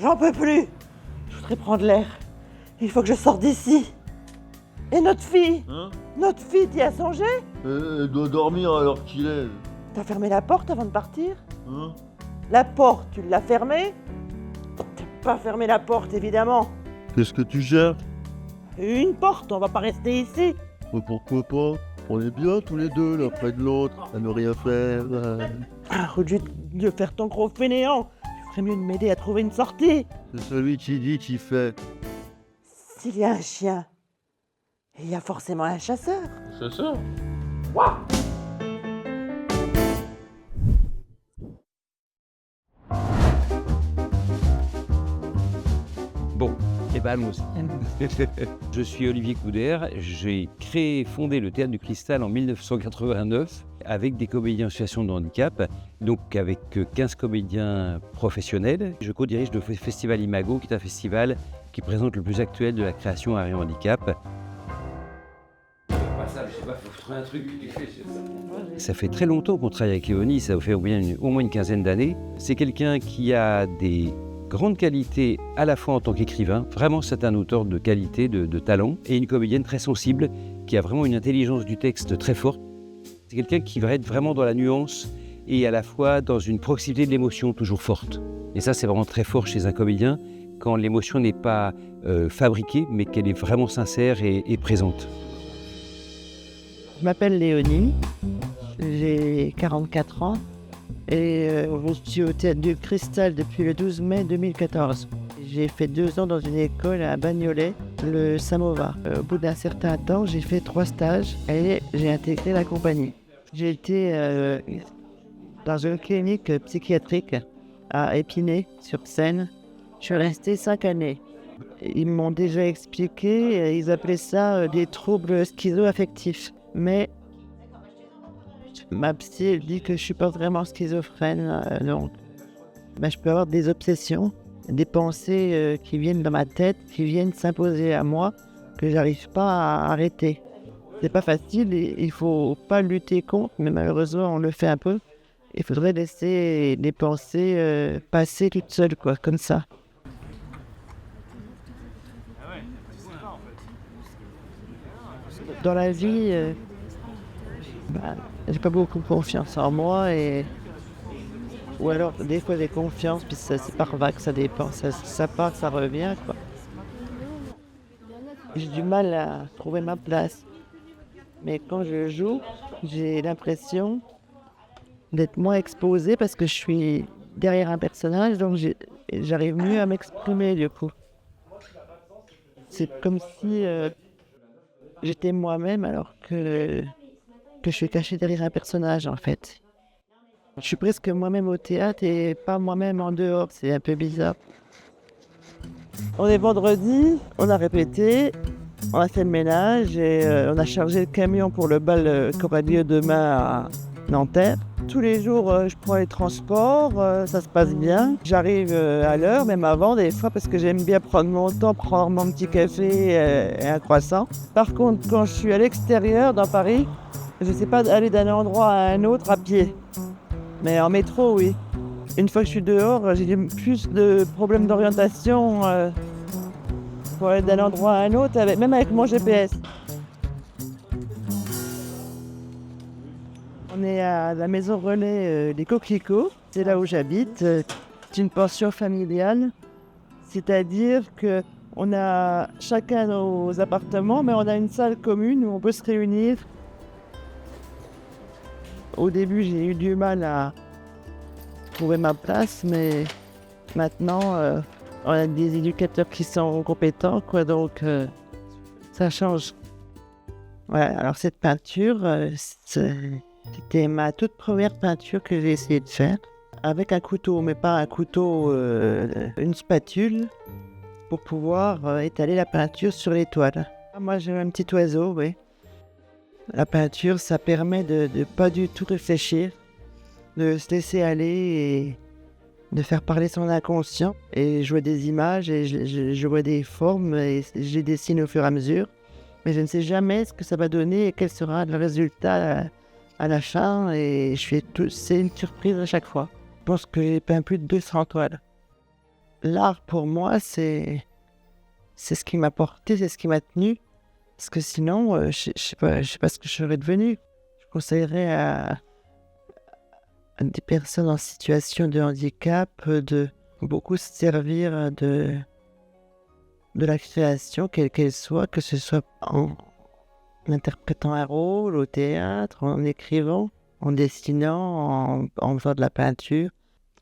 J'en peux plus. Je voudrais prendre l'air. Il faut que je sorte d'ici. Et notre fille? Hein? Notre fille, t'y as songé? Elle doit dormir alors qu'il est. T'as fermé la porte avant de partir? Hein? La porte, tu l'as fermée? T'as pas fermé la porte, évidemment. Qu'est-ce que tu gères? Une porte, on va pas rester ici. Mais pourquoi pas? On est bien tous les deux, l'un près de l'autre, à ne rien faire. Au lieu de faire ton gros fainéant, tu ferais mieux de m'aider à trouver une sortie. C'est celui qui dit qui fait. S'il y a un chien, il y a forcément un chasseur. C'est ça? Bon, et ben allons-y. Je suis Olivier Coudert, j'ai créé et fondé le Théâtre du Cristal en 1989 avec des comédiens en situation de handicap, donc avec 15 comédiens professionnels. Je co-dirige le Festival Imago, qui est un festival qui présente le plus actuel de la création art et handicap. Ça fait très longtemps qu'on travaille avec Léonie, ça fait au moins une quinzaine d'années. C'est quelqu'un qui a des grandes qualités à la fois en tant qu'écrivain, vraiment c'est un auteur de qualité, de talent, et une comédienne très sensible qui a vraiment une intelligence du texte très forte. C'est quelqu'un qui va être vraiment dans la nuance et à la fois dans une proximité de l'émotion toujours forte. Et ça c'est vraiment très fort chez un comédien quand l'émotion n'est pas fabriquée mais qu'elle est vraiment sincère et présente. Je m'appelle Léonie, j'ai 44 ans et je suis au Théâtre du Cristal depuis le 12 mai 2014. J'ai fait 2 ans dans une école à Bagnolet, le Samovar. Au bout d'un certain temps, j'ai fait 3 stages et j'ai intégré la compagnie. J'ai été dans une clinique psychiatrique à Épinay-sur-Seine. Je suis resté 5 années. Ils m'ont déjà expliqué, ils appelaient ça des troubles schizo-affectifs. Mais ma psy elle dit que je ne suis pas vraiment schizophrène, donc je peux avoir des obsessions, des pensées qui viennent dans ma tête, qui viennent s'imposer à moi, que j'arrive pas à arrêter. C'est pas facile, il faut pas lutter contre, mais malheureusement on le fait un peu. Il faudrait laisser les pensées passer toutes seules, quoi, comme ça. Dans la vie, j'ai pas beaucoup confiance en moi ou alors des fois j'ai confiance puis c'est par vague, ça dépend, ça part, ça revient quoi. J'ai du mal à trouver ma place, mais quand je joue, j'ai l'impression d'être moins exposée parce que je suis derrière un personnage, donc j'arrive mieux à m'exprimer du coup. C'est comme si j'étais moi-même alors que je suis caché derrière un personnage en fait. Je suis presque moi-même au théâtre et pas moi-même en dehors, c'est un peu bizarre. On est vendredi, on a répété, on a fait le ménage et on a chargé le camion pour le bal qui aura lieu demain à Nanterre. Tous les jours, je prends les transports, ça se passe bien. J'arrive à l'heure, même avant des fois, parce que j'aime bien prendre mon temps, prendre mon petit café et un croissant. Par contre, quand je suis à l'extérieur, dans Paris, je ne sais pas aller d'un endroit à un autre à pied. Mais en métro, oui. Une fois que je suis dehors, j'ai plus de problèmes d'orientation pour aller d'un endroit à un autre, même avec mon GPS. On est à la maison relais des Coquelicots, c'est là où j'habite. C'est une pension familiale, c'est-à-dire qu'on a chacun nos appartements, mais on a une salle commune où on peut se réunir. Au début, j'ai eu du mal à trouver ma place, mais maintenant, on a des éducateurs qui sont compétents, quoi, donc ça change. Ouais, alors cette peinture, c'était ma toute première peinture que j'ai essayé de faire, avec un couteau, mais pas un couteau, une spatule, pour pouvoir étaler la peinture sur les toiles. Moi, j'ai un petit oiseau, oui. La peinture, ça permet de pas du tout réfléchir, de se laisser aller et de faire parler son inconscient. Et je vois des images et je vois des formes et je les dessine au fur et à mesure. Mais je ne sais jamais ce que ça va donner et quel sera le résultat à la fin. Et c'est une surprise à chaque fois. Je pense que j'ai peint plus de 200 toiles. l'art pour moi, c'est ce qui m'a porté, c'est ce qui m'a tenu. Parce que sinon, je ne sais pas ce que je serais devenu. Je conseillerais à des personnes en situation de handicap de beaucoup se servir de la création, quelle qu'elle soit, que ce soit en interprétant un rôle au théâtre, en écrivant, en dessinant, en faisant de la peinture.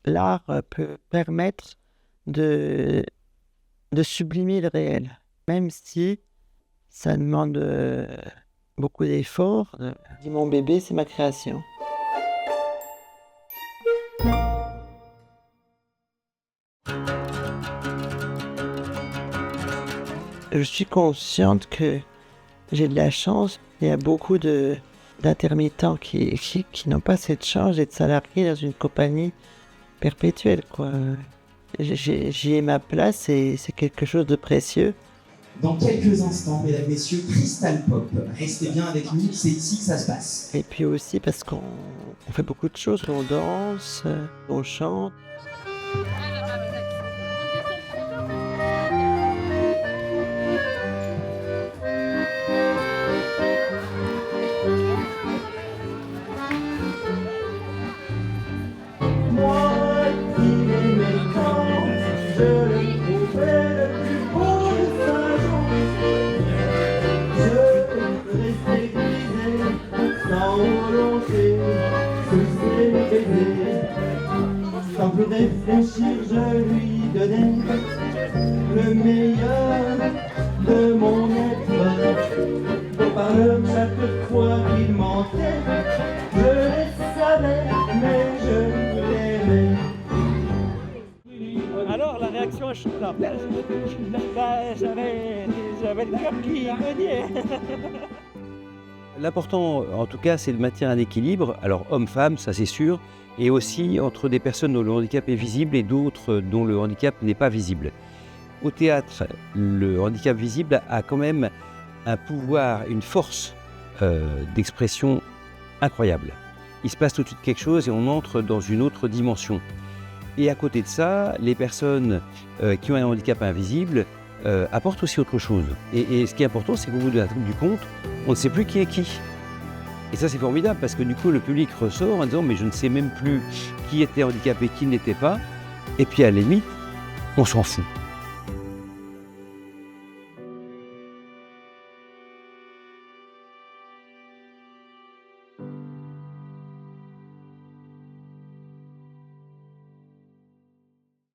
L'art peut permettre de sublimer le réel, même si ça demande beaucoup d'efforts. Mon bébé, c'est ma création. Je suis consciente que j'ai de la chance. Il y a beaucoup d'intermittents qui n'ont pas cette chance d'être salariés dans une compagnie perpétuelle, quoi. J'y ai ma place et c'est quelque chose de précieux. Dans quelques instants, mesdames, messieurs, Crystal Pop. Restez bien avec nous, c'est ici que ça se passe. Et puis aussi parce qu'on fait beaucoup de choses, on danse, on chante. Sans plus réfléchir, je lui donnais le meilleur de mon être. Beau parleur, chaque fois qu'il mentait, je le savais, mais je l'aimais. Alors la réaction à chaud là, j'avais le cœur qui me niait. L'important, en tout cas, c'est de maintenir un équilibre. Alors, homme-femme, ça c'est sûr, et aussi entre des personnes dont le handicap est visible et d'autres dont le handicap n'est pas visible. Au théâtre, le handicap visible a quand même un pouvoir, une force d'expression incroyable. Il se passe tout de suite quelque chose et on entre dans une autre dimension. Et à côté de ça, les personnes qui ont un handicap invisible apportent aussi autre chose. Et ce qui est important, c'est qu'au bout du compte, on ne sait plus qui est qui. Et ça, c'est formidable parce que du coup, le public ressort en disant « mais je ne sais même plus qui était handicapé, qui ne l'était pas ». Et puis à la limite, on s'en fout.